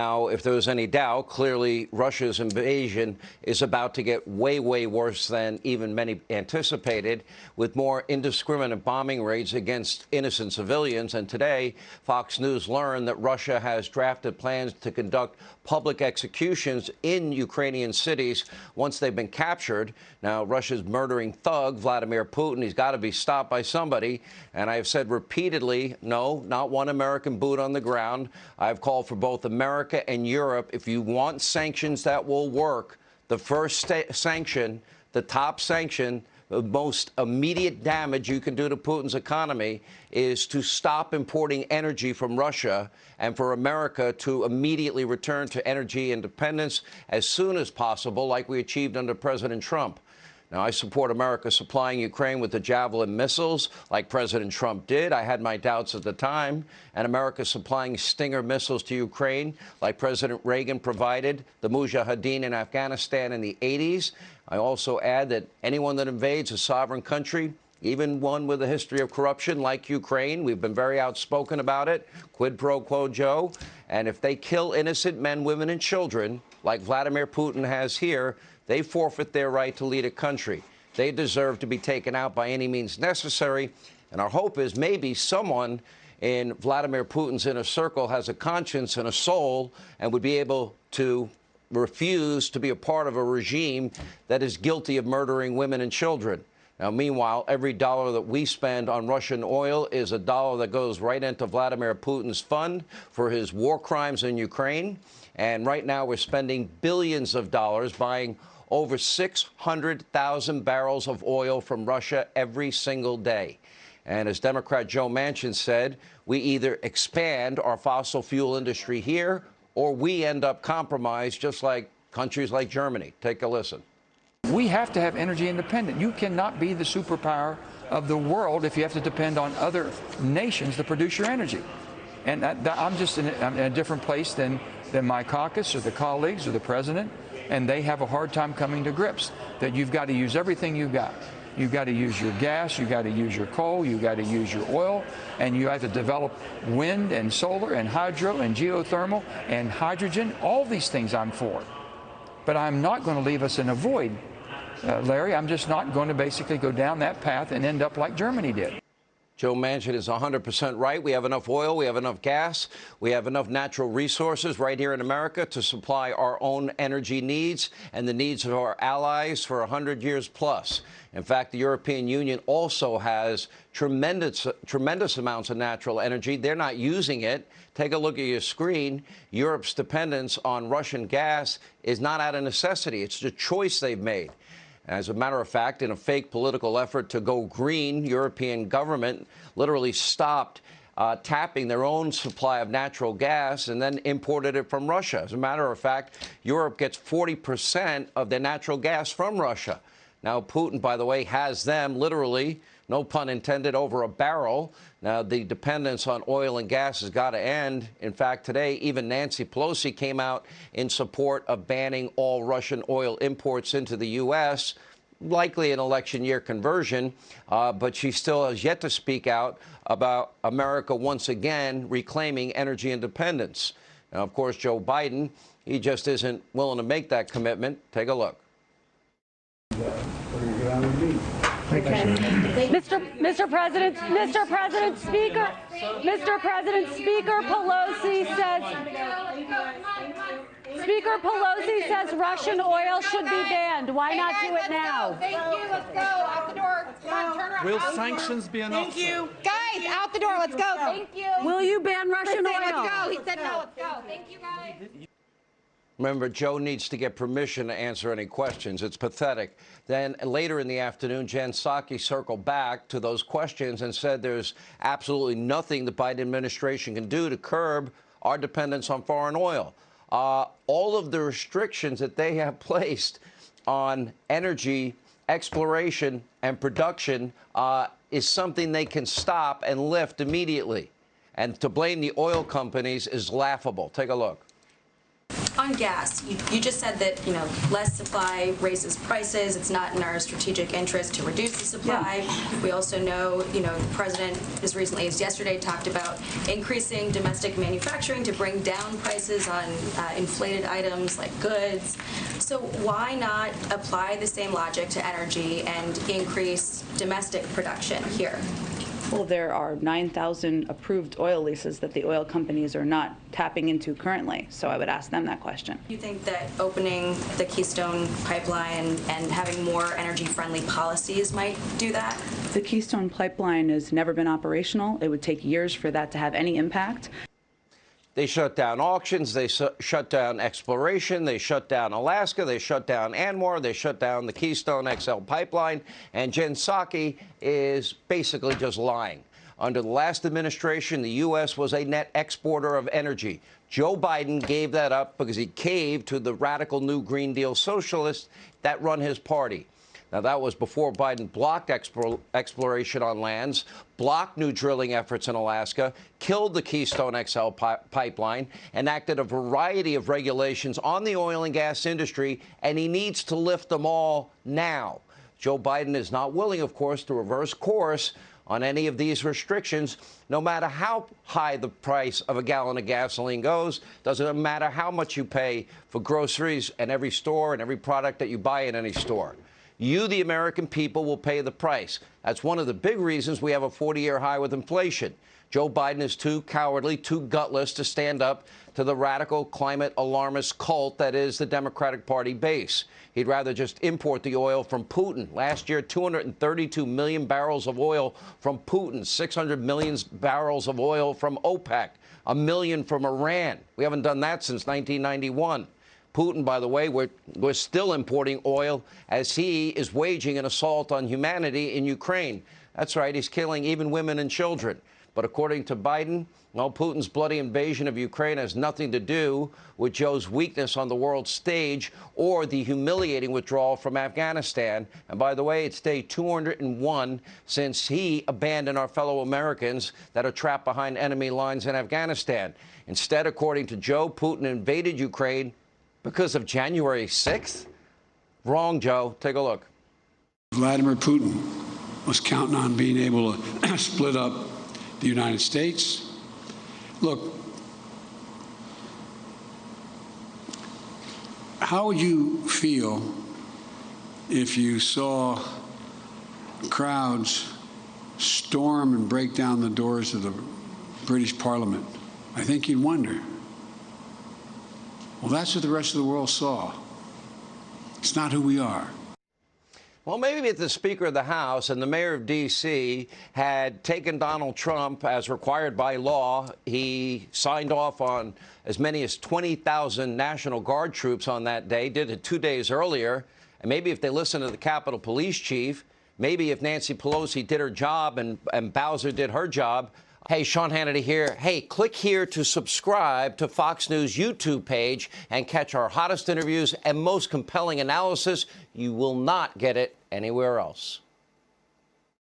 Now, if there was any doubt, clearly Russia's invasion is about to get way, way worse than even many anticipated, with more indiscriminate bombing raids against innocent civilians. And today, Fox News learned that Russia has drafted plans to conduct public executions in Ukrainian cities once they've been captured. Now, Russia's murdering thug, Vladimir Putin, he's got to be stopped by somebody. And I have said repeatedly, no, not one American boot on the ground. I've called for both America and Europe. If you want sanctions that will work, the first sanction, the top sanction, the most immediate damage you can do to Putin's economy is to stop importing energy from Russia and for America to immediately return to energy independence as soon as possible, like we achieved under President Trump. Now, I support America supplying Ukraine with the Javelin missiles like President Trump did. I had my doubts at the time. And America supplying Stinger missiles to Ukraine like President Reagan provided the Mujahideen in Afghanistan in the 80s. I also add that anyone that invades a sovereign country, even one with a history of corruption like Ukraine, we've been very outspoken about it, quid pro quo, Joe. And if they kill innocent men, women, and children, like Vladimir Putin has here, they forfeit their right to lead a country. They deserve to be taken out by any means necessary. And our hope is maybe someone in Vladimir Putin's inner circle has a conscience and a soul and would be able to refuse to be a part of a regime that is guilty of murdering women and children. Now, meanwhile, every dollar that we spend on Russian oil is a dollar that goes right into Vladimir Putin's fund for his war crimes in Ukraine. And right now we're spending billions of dollars buying over 600,000 barrels of oil from Russia every single day. And as Democrat Joe Manchin said, we either expand our fossil fuel industry here or we end up compromised, just like countries like Germany. Take a listen. We have to have energy independence. You cannot be the superpower of the world if you have to depend on other nations to produce your energy. And I'm just in a different place than my caucus or the colleagues or the president, and they have a hard time coming to grips that you've got to use everything you've got. You've got to use your gas, you've got to use your coal, you've got to use your oil, and you have to develop wind and solar and hydro and geothermal and hydrogen. All these things I'm for. But I'm not going to leave us in a void, Larry. I'm just not going to basically go down that path and end up like Germany did. Joe Manchin is 100% right. We have enough oil, we have enough gas, we have enough natural resources right here in America to supply our own energy needs and the needs of our allies for 100 years plus. In fact, the European Union also has tremendous amounts of natural energy. They're not using it. Take a look at your screen. Europe's dependence on Russian gas is not out of necessity. It's the choice they've made. As a matter of fact, in a fake political effort to go green, European government literally stopped tapping their own supply of natural gas and then imported it from Russia. As a matter of fact, Europe gets 40% of their natural gas from Russia. Now, Putin, by the way, has them literally, no pun intended, over a barrel. Now, the dependence on oil and gas has got to end. In fact, today, even Nancy Pelosi came out in support of banning all Russian oil imports into the U.S., likely an election year conversion, but she still has yet to speak out about America once again reclaiming energy independence. Now, of course, Joe Biden, he just isn't willing to make that commitment. Take a look. Mr. President, Speaker Pelosi says Russian oil should be banned. Why not do it now? Thank you. Let's go. Out the door. Come on, turn around. Will sanctions be enough? Thank you. Guys, out the door. Let's go. Thank you. Will you ban Russian oil? Let's go. He said no. Let's go. Thank you, guys. Remember, Joe needs to get permission to answer any questions. It's pathetic. Then later in the afternoon, Jen Psaki circled back to those questions and said there's absolutely nothing the Biden administration can do to curb our dependence on foreign oil. All of the restrictions that they have placed on energy exploration and production is something they can stop and lift immediately. And to blame the oil companies is laughable. Take a look. On gas, you just said that, less supply raises prices. It's not in our strategic interest to reduce the supply. Yeah. We also know, the president as recently as yesterday talked about increasing domestic manufacturing to bring down prices on inflated items like goods. So why not apply the same logic to energy and increase domestic production here? Well, there are 9,000 approved oil leases that the oil companies are not tapping into currently, so I would ask them that question. Do you think that opening the Keystone Pipeline and having more energy-friendly policies might do that? The Keystone Pipeline has never been operational. It would take years for that to have any impact. They shut down auctions, they shut down exploration, they shut down Alaska, they shut down ANWR, they shut down the Keystone XL pipeline, and Jen Psaki is basically just lying. Under the last administration, the U.S. was a net exporter of energy. Joe Biden gave that up because he caved to the radical new Green Deal socialists that run his party. Now, that was before Biden blocked exploration on lands, blocked new drilling efforts in Alaska, killed the Keystone XL pipeline, enacted a variety of regulations on the oil and gas industry, and he needs to lift them all now. Joe Biden is not willing, of course, to reverse course on any of these restrictions, no matter how high the price of a gallon of gasoline goes. Doesn't matter how much you pay for groceries in every store and every product that you buy in any store. You, the American people, will pay the price. That's one of the big reasons we have a 40-year high with inflation. Joe Biden is too cowardly, too gutless to stand up to the radical climate alarmist cult that is the Democratic Party base. He'd rather just import the oil from Putin. Last year, 232 million barrels of oil from Putin, 600 million barrels of oil from OPEC, 1 million from Iran. We haven't done that since 1991. Putin, by the way, we're still importing oil as he is waging an assault on humanity in Ukraine. That's right, he's killing even women and children. But according to Biden, well, Putin's bloody invasion of Ukraine has nothing to do with Joe's weakness on the world stage or the humiliating withdrawal from Afghanistan. And by the way, it's day 201 since he abandoned our fellow Americans that are trapped behind enemy lines in Afghanistan. Instead, according to Joe, Putin invaded Ukraine because of January 6th? Wrong, Joe. Take a look. Vladimir Putin was counting on being able to split up the United States. Look, how would you feel if you saw crowds storm and break down the doors of the British Parliament? I think you'd wonder. Well, that's what the rest of the world saw. It's not who we are. Well, maybe if the Speaker of the House and the Mayor of D.C. had taken Donald Trump as required by law, he signed off on as many as 20,000 National Guard troops on that day, did it 2 days earlier. And maybe if they listened to the Capitol Police Chief, maybe if Nancy Pelosi did her job and Bowser did her job. Hey, Sean Hannity here. Hey, click here to subscribe to Fox News YouTube page and catch our hottest interviews and most compelling analysis. You will not get it anywhere else.